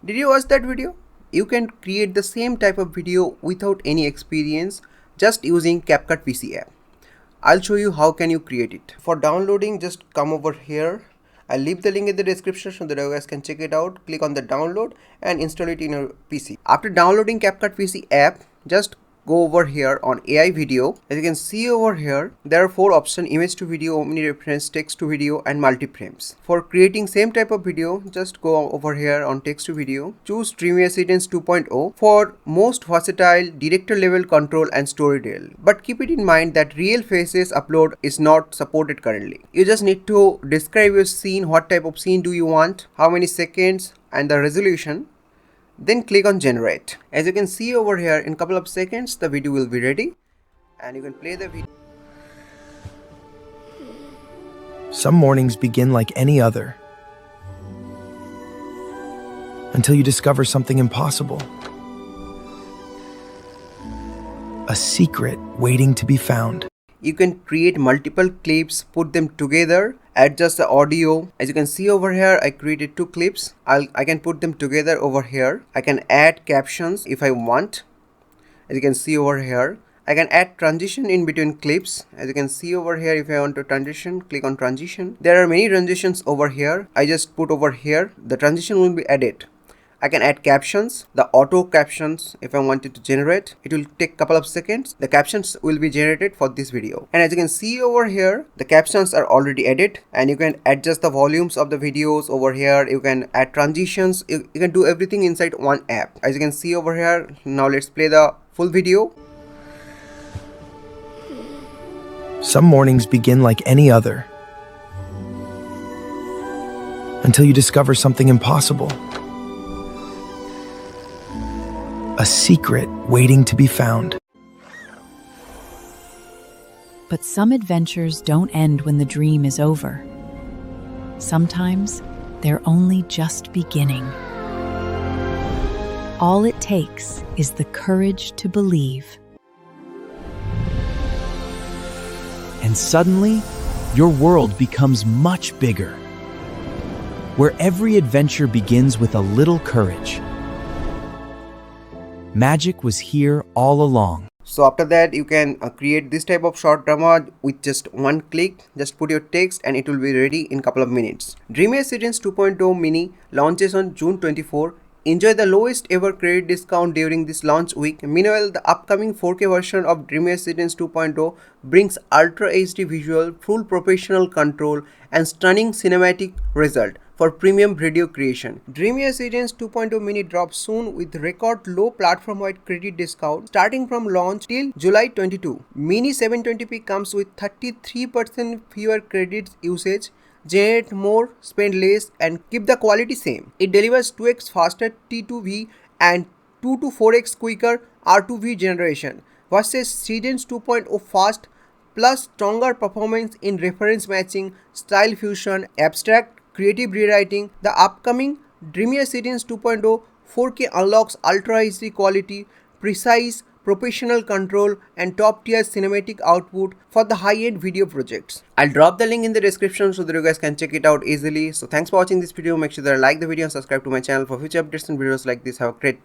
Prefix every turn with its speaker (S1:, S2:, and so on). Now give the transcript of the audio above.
S1: Did you watch that video? You can create the same type of video without any experience just using CapCut PC app. I'll show you how can you create it. For downloading, just come over here. I'll leave the link in the description so that you guys can check it out. Click on the download and install it in your PC. After downloading CapCut PC app, just go over here on AI video. As you can see over here, there are 4 options: image to video, omni-reference, text to video and multi-frames. For creating same type of video, just go over here on text to video. Choose Dreamina Seedance 2.0 for most versatile director level control and storytell. But keep it in mind that real faces upload is not supported currently. You just need to describe your scene, what type of scene do you want, how many seconds and the resolution. Then click on generate. As you can see over here, in couple of seconds the video will be ready and you can play the video.
S2: Some mornings begin like any other until you discover something impossible. A secret waiting to be found.
S1: You can create multiple clips, put them together, adjust the audio. As you can see over here, I created 2 clips. I can put them together over here. I can add captions if I want. As you can see over here, I can add transition in between clips. As you can see over here, if I want to transition, click on transition. There are many transitions over here. I just put over here. The transition will be added. I can add captions, the auto captions. If I wanted to generate, it will take couple of seconds. The captions will be generated for this video. And as you can see over here, the captions are already added and you can adjust the volumes of the videos over here. You can add transitions. You can do everything inside one app. As you can see over here, now let's play the full video.
S2: Some mornings begin like any other until you discover something impossible. A secret waiting to be found.
S3: But some adventures don't end when the dream is over. Sometimes they're only just beginning. All it takes is the courage to believe.
S4: And suddenly, your world becomes much bigger, where every adventure begins with a little courage. Magic was here all along.
S1: So after that, you can create this type of short drama with just one click. Just put your text and it will be ready in couple of minutes. Dreamina Seedance 2.0 Mini launches on June 24. Enjoy the lowest ever credit discount during this launch week. Meanwhile, the upcoming 4K version of Dreamina Seedance 2.0 brings Ultra HD visual, full professional control and stunning cinematic result for premium video creation. Dreamina Seedance 2.0 Mini drops soon with record low platform-wide credit discount starting from launch till July 22. Mini 720p comes with 33% fewer credits usage, generate more, spend less and keep the quality same. It delivers 2x faster T2V and 2 to 4x quicker R2V generation versus Seedance 2.0 fast plus stronger performance in reference matching, style fusion, abstract, creative rewriting. The upcoming Dreamina Seedance 2.0 4K unlocks Ultra HD quality, precise professional control and top tier cinematic output for the high-end video projects. I'll drop the link in the description so that you guys can check it out easily. So thanks for watching this video. Make sure that you like the video and subscribe to my channel for future updates and videos like this. Have a great day.